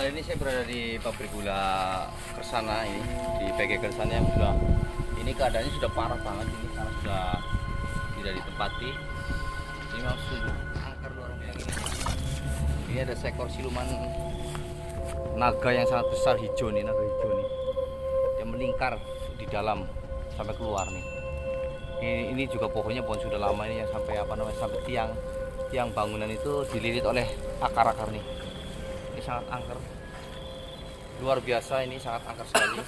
Kali ini saya berada di pabrik gula Kersana ini, di PG Kersana yang ini keadaannya sudah parah banget ini karena sudah tidak ditempati. Ini memang sungguh angker orang yang ini. Ini ada seekor siluman naga yang sangat besar hijau nih, naga hijau nih. Dia melingkar di dalam sampai keluar nih. Ini juga pohonnya pohon sudah lama ini yang sampai sampai tiang bangunan itu dililit oleh akar-akar nih. Ini sangat angker, luar biasa, ini sangat angker sekali.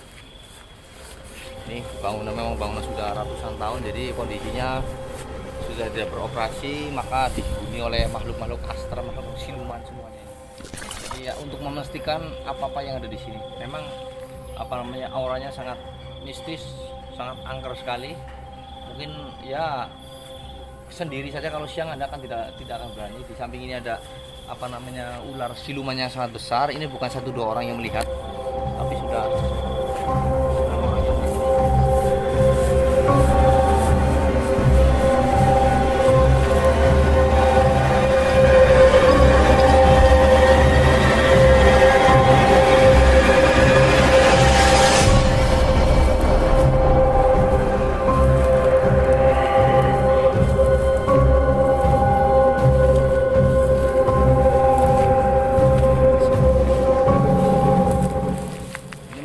Ini memang bangunan sudah ratusan tahun, jadi kondisinya sudah tidak beroperasi, maka dihuni oleh makhluk-makhluk astral, makhluk siluman semuanya. Jadi ya untuk memastikan apa-apa yang ada di sini, memang auranya sangat mistis, sangat angker sekali. Mungkin ya sendiri saja kalau siang Anda kan tidak akan berani. Di samping ini ada ular silumannya sangat besar. Ini bukan 1-2 orang yang melihat, tapi sudah orang yang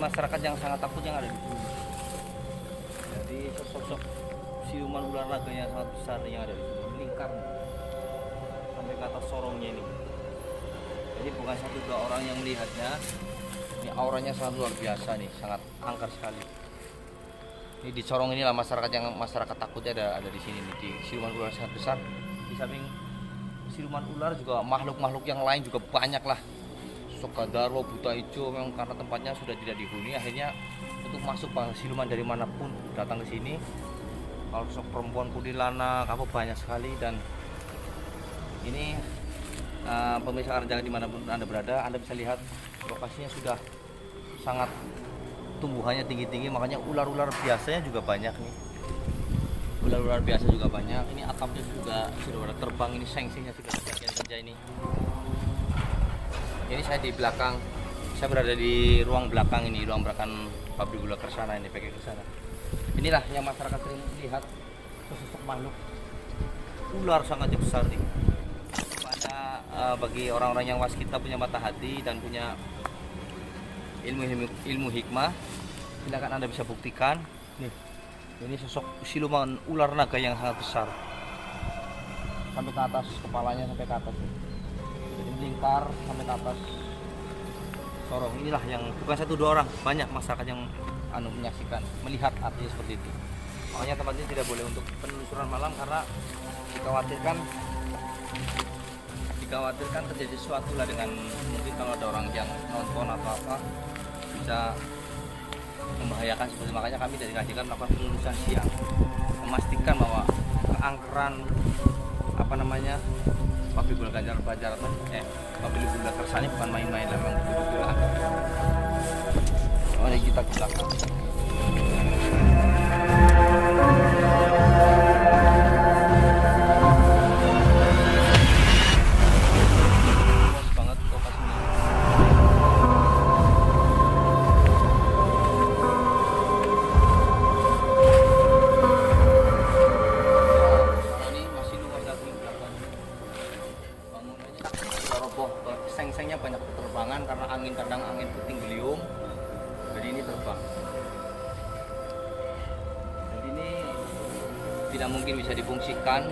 masyarakat yang sangat takut yang ada di sini. Jadi sosok siluman ular naga yang sangat besar yang ada di sini melingkar sampai ke atas sorongnya ini. Jadi bukan 1-2 orang yang melihatnya. Ini auranya sangat luar biasa nih, sangat angker sekali. Ini di sorong inilah masyarakat takutnya ada di sini nih, di siluman ular sangat besar. Di samping siluman ular juga makhluk-makhluk yang lain juga banyak lah. Sokadarwo, buta hijau, memang karena tempatnya sudah tidak dihuni, akhirnya untuk masuk siluman dari manapun datang ke sini. Kalau perempuan kuntilanak apa banyak sekali. Dan ini pemirsa jangan dimanapun Anda berada, Anda bisa lihat lokasinya sudah sangat tumbuhannya tinggi-tinggi, makanya ular-ular biasanya juga banyak nih. Ular-ular biasa juga banyak. Ini atapnya juga sudah pada terbang, ini seng-sengnya sudah sebagian saja ini. Ini saya di belakang, saya berada di ruang belakang ini, ruang belakang pabrik gula Kersana ini, PG Kersana. Inilah yang masyarakat sering lihat, sosok makhluk ular sangat besar nih. Bagi orang-orang yang waskita, punya mata hati dan punya ilmu hikmah, silakan Anda bisa buktikan. Nih, ini sosok siluman ular naga yang sangat besar, sampai ke atas kepalanya, sampai ke atas nih. Jadi melingkar sampai ke atas sorong. Inilah yang bukan 1-2 orang, banyak masyarakat yang menyaksikan, melihat, artinya seperti itu. Makanya tempat ini tidak boleh untuk penelusuran malam karena dikhawatirkan terjadi sesuatu lah, dengan mungkin kalau ada orang yang nonton atau apa bisa membahayakan seperti. Makanya kami dari Kajikan melakukan penelusuran siang, memastikan bahwa keangkeran pabrik gula pabrik gula Kersana bukan main-main lah, memang betul-betul angker. Mari kita ke belakang. Luas banget lokasinya. Ini masih luas lagi di belakang. Bangunannya sudah roboh, seng-sengnya banyak berterbangan karena kadang angin puting beliung, jadi ini terbang. Dan ini tidak mungkin bisa difungsikan,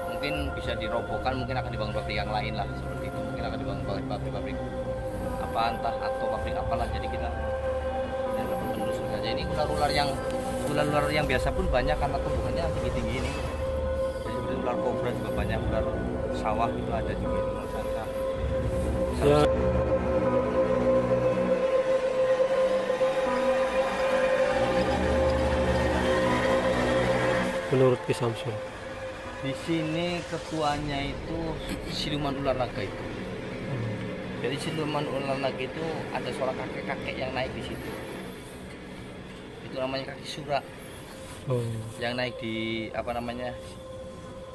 mungkin bisa dirobohkan, mungkin akan dibangun pabrik yang lain lah seperti itu, mungkin akan dibangun pabrik apa entah, atau pabrik apalah. Jadi kita menelusuri saja. Ini ular-ular yang biasa pun banyak karena tumbuhannya tinggi-tinggi ini. Jadi seperti ular kobra juga banyak, ular sawah itu ada juga di luar sana. Ya. Menurut Ki Samsul, Di sini ketuanya itu siluman ular naga itu. Jadi siluman ular naga itu ada suara kakek-kakek yang naik di situ. Itu namanya kaki surak. Yang naik di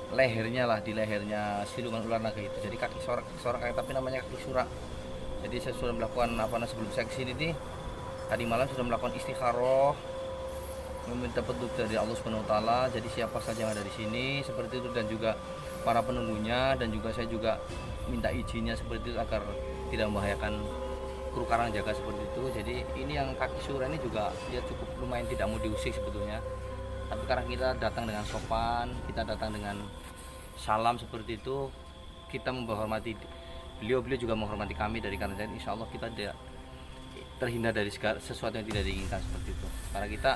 lehernya lah, di lehernya siluman ular naga itu. Jadi suara kakek tapi namanya kaki surak. Jadi saya sudah melakukan sebelum saya kesini nih, tadi malam sudah melakukan istikharah, meminta petunjuk dari Allah Subhanahu wa taala. Jadi siapa saja yang ada di sini seperti itu, dan juga para penunggunya, dan juga saya juga minta izinnya seperti itu agar tidak membahayakan kru Karangjaga seperti itu. Jadi ini yang kaki Sura ini juga dia cukup lumayan tidak mau diusik sebetulnya. Tapi karena kita datang dengan sopan, kita datang dengan salam seperti itu, kita menghormati beliau juga menghormati kami dari Karangjaga. Insya Allah kita tidak terhindar dari sesuatu yang tidak diinginkan seperti itu. Karena kita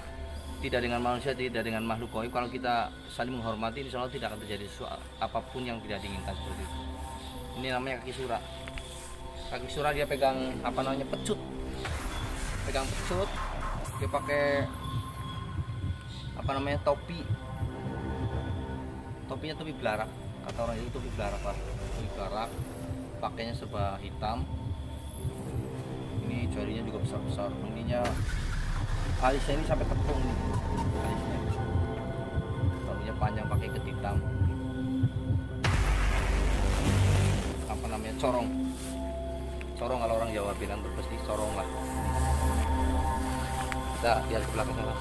tidak dengan manusia, tidak dengan makhluk gaib. Kalau kita saling menghormati, insya Allah tidak akan terjadi sesuatu apapun yang tidak diinginkan seperti itu. Ini namanya kaki Sura. Kaki Sura dia pegang pecut, dia pakai topi. Topinya topi belarak, kata orang itu topi belarak lah, pakainya serba hitam. Ini jarinya juga besar, ininya alisnya ini sampai tepung nih, alisnya rambutnya panjang, pakai ketitam, corong kalau orang Jawa bilang, pasti corong lah. Kita lihat ke belakang lah.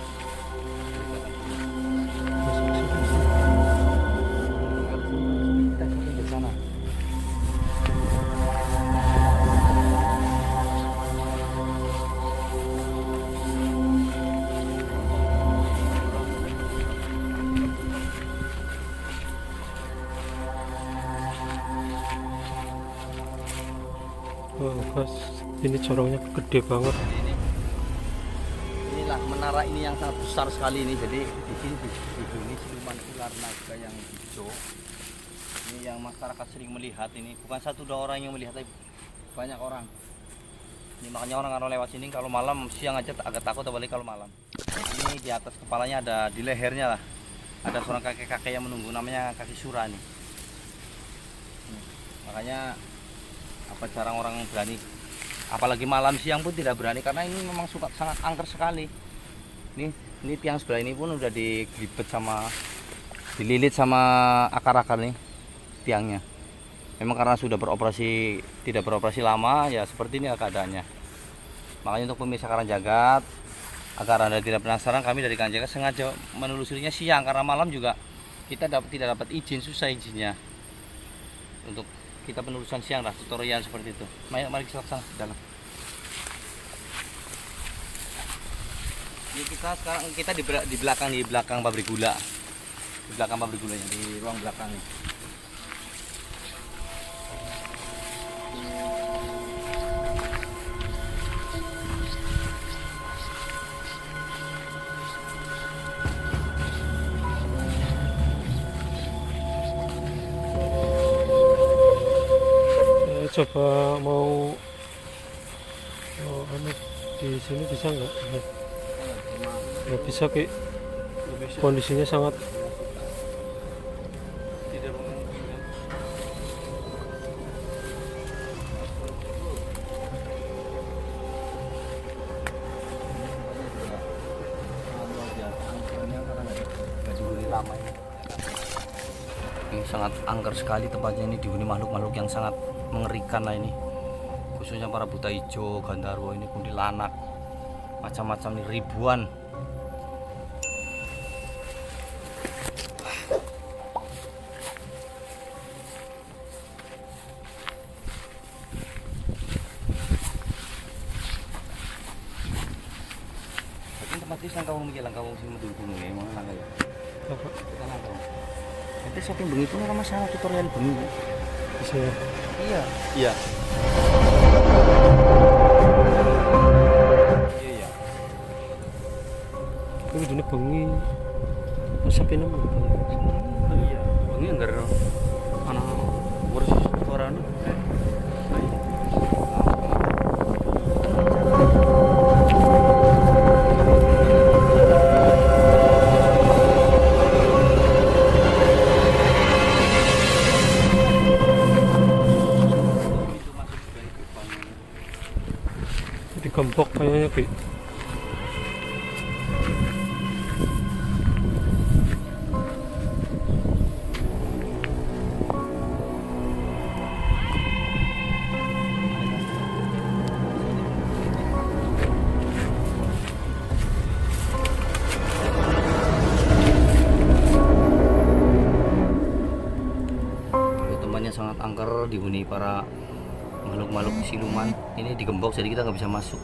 Kita ke sana. Mas, ini corongnya gede banget. Inilah menara ini yang sangat besar sekali ini. Jadi di sini dihuni siluman ular naga yang hijau. Ini yang masyarakat sering melihat, ini bukan satu dua orang yang melihat, tapi banyak orang. Ini makanya orang kalau lewat sini kalau malam, siang aja agak takut, apalagi kalau malam. Ini di atas kepalanya ada, di lehernya lah, ada seorang kakek-kakek yang menunggu, namanya kaki Sura nih. Makanya jarang orang berani, apalagi malam siang pun tidak berani, karena ini memang sangat angker sekali. Ini tiang sebelah ini pun udah dililit sama akar-akar nih tiangnya. Memang karena sudah tidak beroperasi lama, ya seperti ini keadaannya. Makanya untuk pemirsa Karangjaga, agar Anda tidak penasaran, kami dari Karangjaga sengaja menelusurinya siang, karena malam juga kita tidak dapat izin, susah izinnya. Untuk kita penelusuran siang lah, tutorial seperti itu. Mari kita ke dalam. Ini kita di belakang pabrik gula. Di belakang pabrik gulanya, di ruang belakang. Coba mau di sini bisa nggak? Nggak bisa, Ki. Kondisinya sangat ini sangat angker sekali tempatnya. Ini dihuni makhluk-makhluk yang sangat mengerikan lah ini, khususnya para buta hijau, gandarwo, ini kuntilanak, macam-macam nih, ribuan. Tapi tempat ini sang kawung mikir, kawung sing medul gunung ya, mana langkah ya? apa? Kita langkah. Nanti shopping bengi pun ada masalah tutorial bengi ya. Bisa ya? Iya. Iya. Iya. Tapi dunia bengi sampai nemu. Iya. Bengi enggak ada anak urus suara anu. Gempok kayaknya, Ki. ini para makhluk-makhluk siluman ini digembok, jadi kita nggak bisa masuk.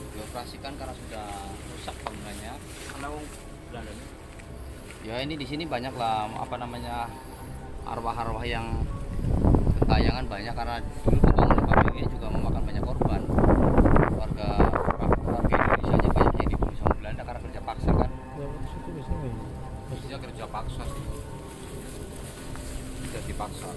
Dioperasikan karena sudah rusak bangunannya. Karena Belandanya. Ya ini di sini banyak lah apa namanya arwah-arwah yang gentayangan banyak karena dulu pembangunan pabriknya juga memakan banyak korban. Warga Indonesia nya banyak yang dibunuh sama Belanda karena kerja paksa kan. Maksudnya kerja paksa sih. Kerja dipaksa.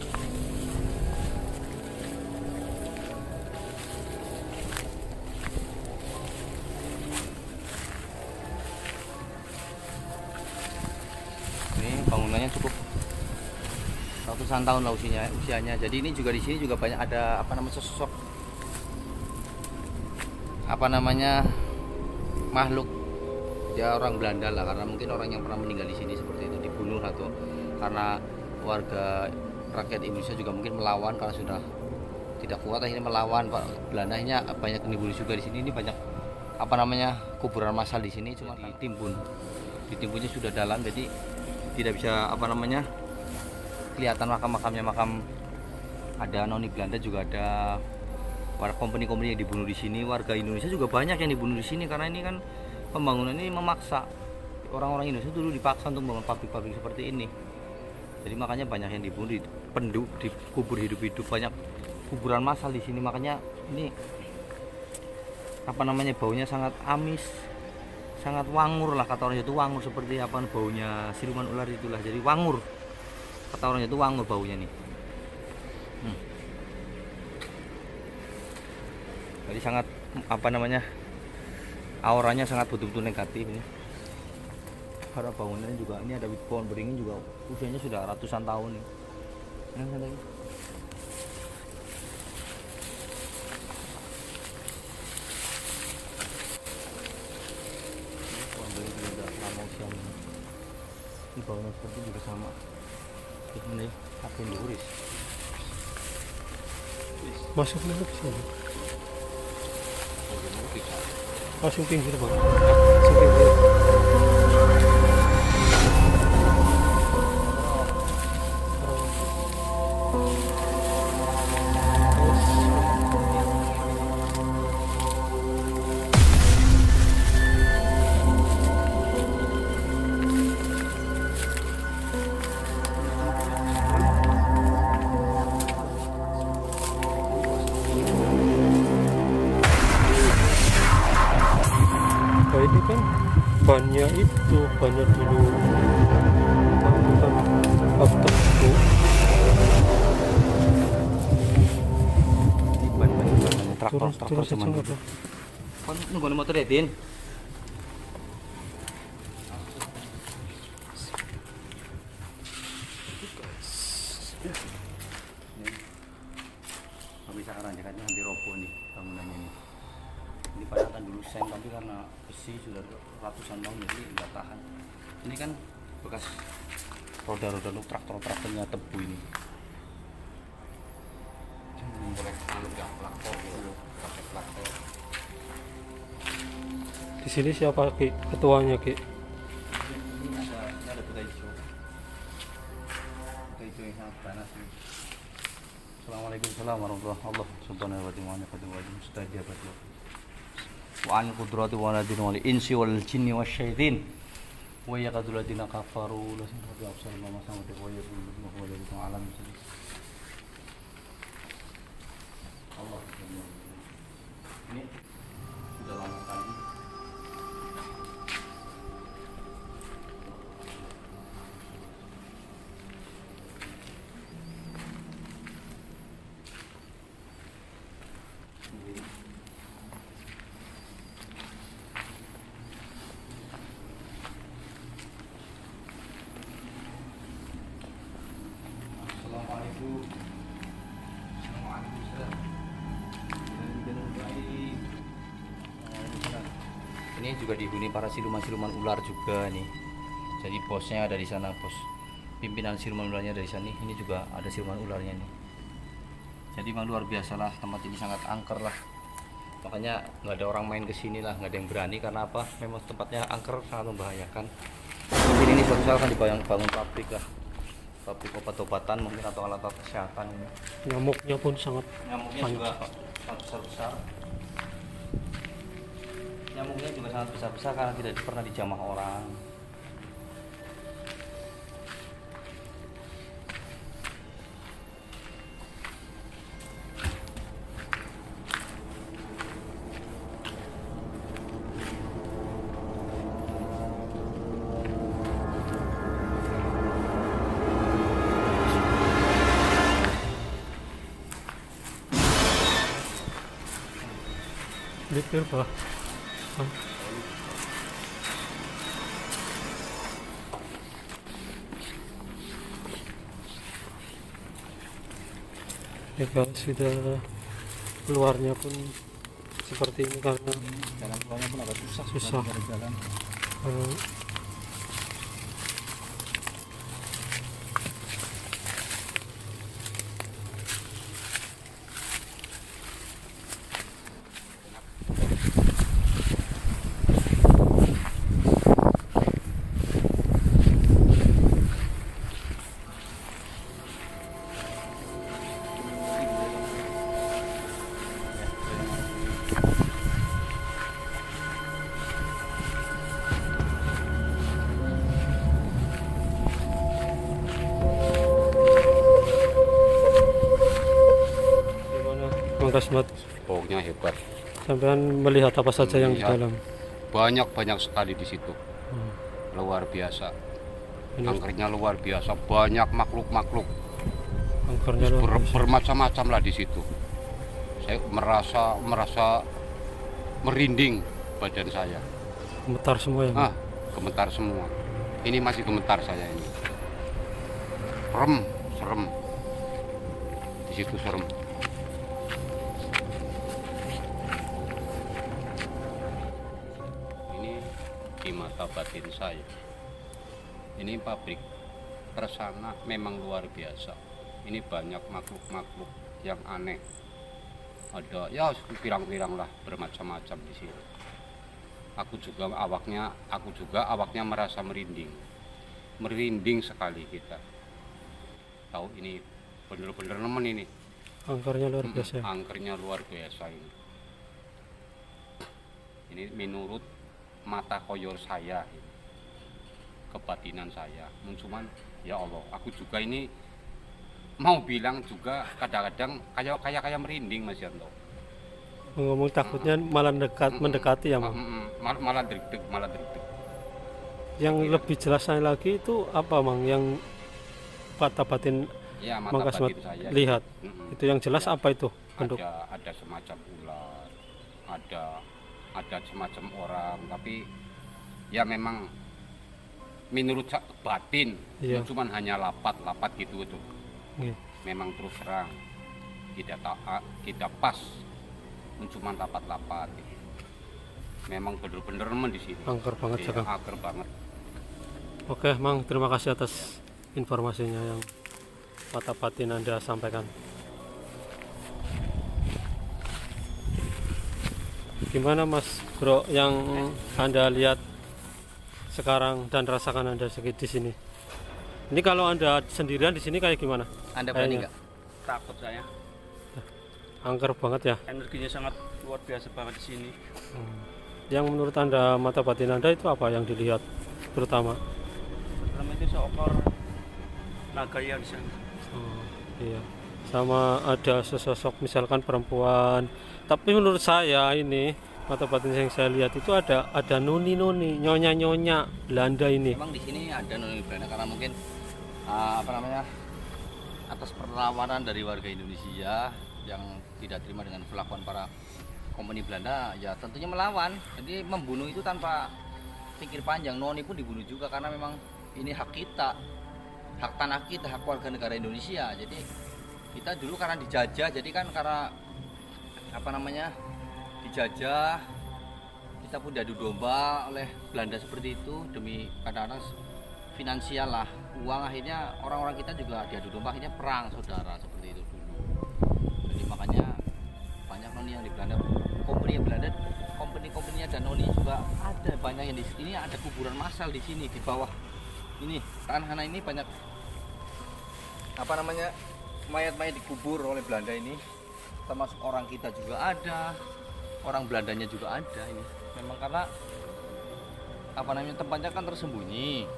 Ini bangunannya cukup ratusan tahun lah usianya. Jadi ini juga di sini juga banyak ada apa namanya sosok apa namanya makhluk ya orang Belanda lah, karena mungkin orang yang pernah meninggal di sini seperti itu dibunuh, atau karena warga rakyat Indonesia juga mungkin melawan karena sudah tidak kuat akhirnya melawan Pak Belanda. Ini banyak yang dibunuh juga di sini. Ini banyak apa namanya kuburan massal di sini, cuma ditimbunnya sudah dalam jadi tidak bisa apa namanya kelihatan makam-makamnya. Makam ada noni Belanda juga ada, para company-company yang dibunuh di sini. Warga Indonesia juga banyak yang dibunuh di sini karena ini kan pembangunan ini memaksa orang-orang Indonesia dulu dipaksa untuk membangun pabrik-pabrik seperti ini. Jadi makanya banyak yang dibunuh, dikubur hidup-hidup, banyak kuburan massal di sini. Makanya ini apa namanya baunya sangat amis, sangat wangur lah, kata orang itu wangur seperti apa baunya siluman ular itulah. Jadi wangur, kata orang itu wangur baunya nih. Jadi sangat apa namanya auranya sangat betul-betul negatif ini. Karena bangunannya juga ini ada pohon beringin juga usianya sudah ratusan tahun nih. Pohon beringin juga lama usianya. Ini bangunan seperti juga sama. Ini akan diuris. Masuk dulu ke sini. Langsung pinggir bang. Langsung pinggir. Ini kan bannya itu banyak dulu bukan after itu traktor zaman dulu. Kan nunggu motor ya Din. Bisa sekarang kan hampir roboh nih bangunannya ini. Ini padahal kan dulu seng, tapi karena besi sudah ratusan tahun jadi nggak tahan. Ini kan bekas roda-roda untuk traktornya tebu ini. Boleh nggak traktor dulu, pakai traktor. Di sini siapa Ki? Ketuanya Ki? Ini ada kuda hijau. Kuda hijau yang sangat panas nih. Assalamualaikum warahmatullahi wabarakatuh. Subhanahu wa ta'ala mustajabat wa an qudrati wa nadin wal insi wal jinni wasyaitin wa yaqadul ladina kafaru la sunatu absar ma sama wa yaqulu wa yaqulu alam Allah. Ini sudah lama sekali. Ini juga dihuni para siluman-siluman ular juga nih. Jadi bosnya ada di sana, bos pimpinan siluman ularnya dari sana. Ini juga ada siluman ularnya nih. Jadi memang luar biasa lah, tempat ini sangat angker lah. Makanya nggak ada orang main ke sini lah, nggak ada yang berani. Karena apa? Memang tempatnya angker, sangat membahayakan. Mungkin ini suatu saat akan dibangun pabrik lah, pabrik obat-obatan mungkin, atau alat-alat kesehatan ini. Nyamuknya pun sangat Nyamuknya juga sangat besar-besar. Nyamuknya juga sangat besar-besar karena tidak pernah dijamah orang. detail pak. Ya kalau sudah keluarnya pun seperti ini karena Jalan keluarnya pun agak susah. Susah. Dari jalan. eh, gimana Bang Kasmat, Baunya hebat. sampean melihat apa saja yang di Melihat. dalam? Banyak sekali di situ. Hmm. Luar biasa. Ini Angkernya luar biasa. Banyak makhluk-makhluk. angkernya luar biasa. Bermacam-macam lah di situ. Saya merasa merinding badan saya. Gemetar semua ya Bang? Gemetar semua. Ini masih gemetar saya ini. Serem. Di situ serem. Ini di mata batin saya. Ini pabrik Kersana memang luar biasa. Ini banyak makhluk-makhluk yang aneh. Ada ya pirang-pirang lah, bermacam-macam di sini. Aku juga awaknya merasa merinding sekali kita. Tahu ini bener-bener nemen ini. Angkernya luar biasa ya? Angkernya luar biasa ini. Ini menurut mata koyor saya, kebatinan saya. Cuman ya Allah, aku juga ini mau bilang juga kadang-kadang kayak merinding Mas Yanto. Ngomong takutnya malah mendekati ya Bang? Malah deg-deg. Yang lebih jelasnya lagi itu apa Bang, yang mata batin Ya, Bang mata Kasmat batin saya lihat? Mm-mm. Itu yang jelas Ya, apa itu bentuk? ada semacam ular, ada semacam orang, tapi ya memang menurut batin, Iya. cuman hanya lapat gitu itu. Iya. Memang terus terang tidak pas, cuma lapat. Memang bener-bener nemen di sini. Angker banget Iya, Kang. angker banget. Oke Mang, terima kasih atas informasinya yang mata batin Anda sampaikan. Gimana Mas Bro yang Anda lihat sekarang dan rasakan Anda di sini? Ini kalau Anda sendirian di sini kayak gimana? Anda berani Kayaknya. nggak? Takut saya, Angker banget ya. energinya sangat luar biasa banget di sini. Yang menurut Anda mata batin Anda itu apa yang dilihat terutama? Dalam itu seekor naga yang di sana. Oh, iya. Sama ada sesosok misalkan perempuan. Tapi menurut saya ini mata batin yang saya lihat itu ada noni nyonya Belanda ini. Memang di sini ada noni Belanda karena mungkin atas perlawanan dari warga Indonesia yang tidak terima dengan perlakuan para kompeni Belanda, ya tentunya melawan. Jadi membunuh itu tanpa pikir panjang. Noni pun dibunuh juga karena memang ini hak kita, hak tanah kita, hak warga negara Indonesia. Jadi kita dulu karena dijajah, jadi kan karena dijajah kita pun diadu domba oleh Belanda seperti itu demi kadang-kadang finansial lah, uang. Akhirnya orang-orang kita juga diadu domba, akhirnya perang saudara seperti itu dulu. Jadi makanya banyak noni yang di Belanda, company Belanda, company-company dan noni juga ada banyak yang di sini. Ada kuburan massal di sini di bawah ini tanah ini, banyak apa namanya mayat-mayat dikubur oleh Belanda ini, termasuk orang kita juga ada, orang Belandanya juga ada ini. Memang karena apa namanya tempatnya kan tersembunyi.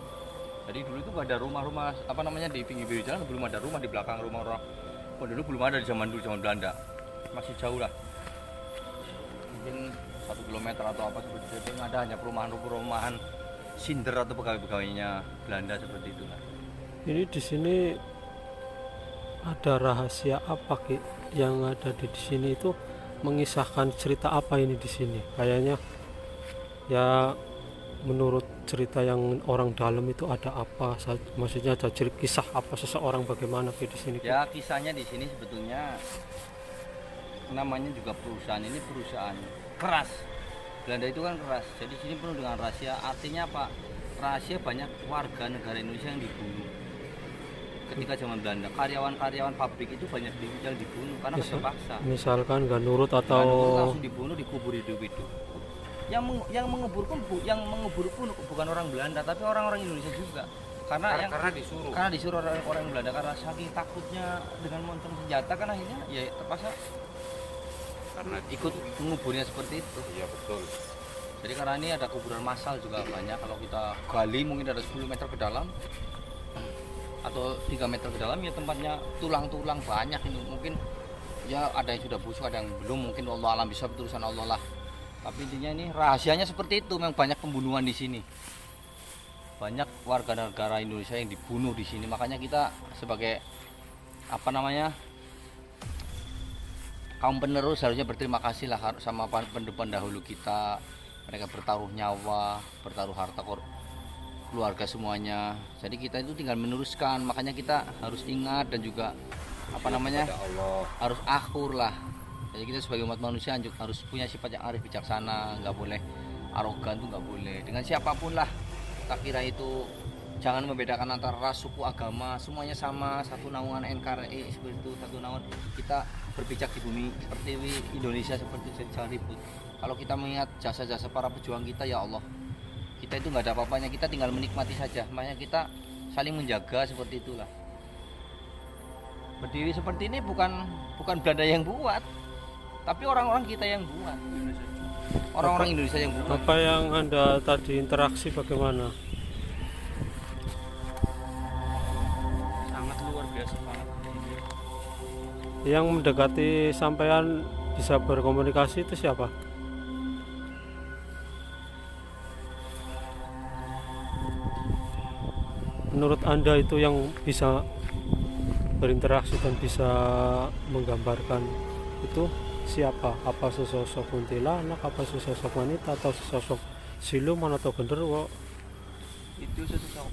Jadi dulu itu nggak ada rumah-rumah apa namanya di pinggir jalan, belum ada rumah di belakang rumah orang penduduk, belum ada di zaman dulu, zaman Belanda. Masih jauh lah, mungkin 1 kilometer atau apa seperti itu. Yang ada hanya perumahan-perumahan sinder atau pegawai-pegawainya Belanda seperti itu lah. Ini di sini ada rahasia apa Ki yang ada di sini, itu mengisahkan cerita apa ini di sini? Kayaknya ya menurut cerita yang orang dalam itu ada apa? Maksudnya ada kisah apa seseorang bagaimana Ki di sini? Ki? Ya kisahnya di sini sebetulnya namanya juga perusahaan ini perusahaan keras. Belanda itu kan keras. Jadi sini penuh dengan rahasia. Artinya apa? Rahasia banyak warga negara Indonesia yang dibunuh. Ketika zaman Belanda, karyawan-karyawan pabrik itu banyak yang dibunuh karena terpaksa. Misalkan nggak nurut atau Nggak nurut, langsung dibunuh, dikubur hidup-hidup. Yang mengubur pun bukan orang Belanda, tapi orang-orang Indonesia juga. Karena disuruh orang Belanda, karena saking takutnya dengan moncong senjata kan akhirnya ya terpaksa Karena ikut menguburnya seperti itu. Iya betul. Jadi karena ini ada kuburan massal juga banyak. Kalau kita gali mungkin ada 10 meter ke dalam atau 3 meter ke dalam, ya tempatnya tulang-tulang banyak ini. Mungkin ya ada yang sudah busuk, ada yang belum, mungkin Allah alam bisa, urusan Allah lah. Tapi intinya ini rahasianya seperti itu. Memang banyak pembunuhan di sini, banyak warga negara Indonesia yang dibunuh di sini. Makanya kita sebagai apa namanya kaum penerus harusnya berterima kasih lah sama pendahulu kita. Mereka bertaruh nyawa, bertaruh harta keluarga semuanya. Jadi kita itu tinggal meneruskan. Makanya kita harus ingat dan juga apa namanya harus akur lah. Jadi kita sebagai umat manusia harus punya sifat yang arif bijaksana, nggak boleh arogan, tuh nggak boleh dengan siapapun lah. Tak kira itu jangan membedakan antara ras, suku, agama, semuanya sama, satu naungan NKRI seperti itu, satu naungan. Kita berpijak di bumi seperti Indonesia seperti itu, jangan ribut. Kalau kita mengingat jasa-jasa para pejuang kita, ya Allah, kita itu nggak ada apa-apanya, kita tinggal menikmati saja. Makanya kita saling menjaga seperti itulah. Berdiri seperti ini bukan Belanda yang buat, tapi orang-orang kita yang buat, orang-orang Indonesia yang buat. apa yang Anda tadi interaksi bagaimana? Sangat luar biasa banget. Yang mendekati sampean bisa berkomunikasi itu siapa? Menurut Anda itu yang bisa berinteraksi dan bisa menggambarkan itu siapa? Apa sesosok kuntilanak, apa sesosok wanita, atau sesosok siluman atau genderuwo? Itu sesosok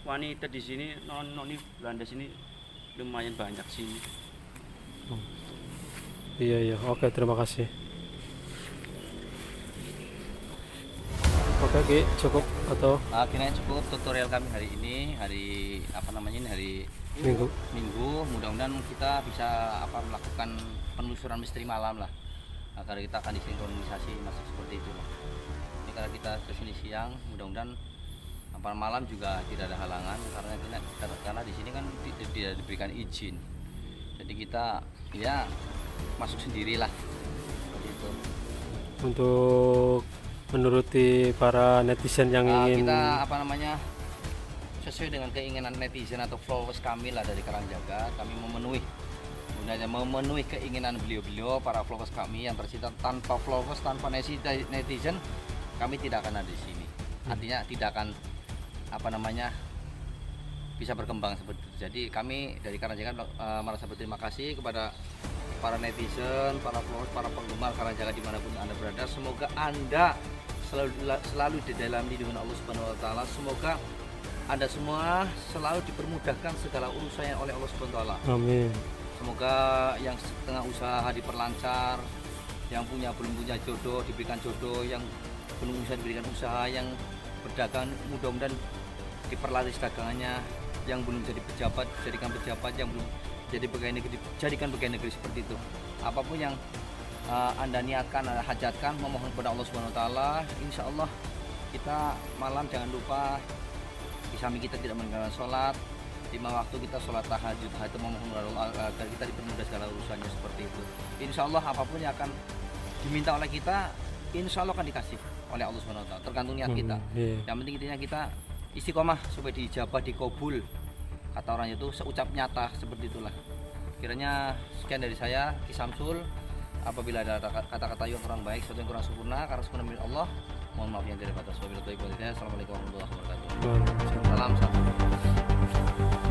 wanita di sini, noni Belanda sini lumayan banyak sini. Iya, oke, terima kasih. Oke Ki, cukup atau Akhirnya cukup tutorial kami hari ini, hari apa namanya ini, hari minggu? Minggu. Mudah-mudahan kita bisa melakukan penelusuran misteri malam lah. Agar kita akan disinkronisasi masih seperti itu lah. Ini karena kita kesini siang, mudah-mudahan malam juga tidak ada halangan karena di sini kan tidak diberikan izin. Jadi kita ya masuk sendirilah seperti itu. Untuk menuruti para netizen yang ingin Kita sesuai dengan keinginan netizen atau followers kami lah dari Karangjaga, kami memenuhi keinginan beliau-beliau, para followers kami yang tercinta. Tanpa followers, tanpa netizen, kami tidak akan ada di sini. Artinya tidak akan bisa berkembang seperti itu. Jadi kami dari Karangjaga merasa berterima kasih kepada para netizen, para followers, para penggemar Karangjaga dimanapun Anda berada. Semoga Anda selalu di dalam lindungan Allah Subhanahu Wa Taala. Semoga Anda semua selalu dipermudahkan segala urusannya oleh Allah Subhanahu Wa Taala. amin. Semoga yang setengah usaha diperlancar, yang punya belum punya jodoh diberikan jodoh, yang belum bisa diberikan usaha, yang berdagang mudah-mudahan diperlaris dagangannya, yang belum jadi pejabat jadikan pejabat, yang belum jadi pegawai negeri jadikan pegawai negeri, seperti itu. Apapun yang Anda niatkan, Anda hajatkan, memohon kepada Allah Subhanahu wa taala, insya Allah kita malam jangan lupa di samping kita tidak meninggalkan sholat 5 waktu, kita sholat tahajud, itu memohon kepada Allah agar kita dipermudah segala urusannya, seperti itu. Insya Allah apapun yang akan diminta oleh kita, insya Allah akan dikasih oleh Allah Subhanahu wa taala, tergantung niat kita. Iya. Yang penting intinya kita istiqomah supaya dijabah, dikabul, kata orang itu seucap nyata, seperti itulah. Kiranya sekian dari saya, Ki Samsul. Apabila ada kata-kata yang kurang baik, sesuatu yang kurang sempurna, karena sempurna milik Allah, mohon maaf yang tidak batas. Wabillahi taufiq wal hidayah. Assalamualaikum warahmatullahi wabarakatuh. Waalaikumsalam. Salam satu.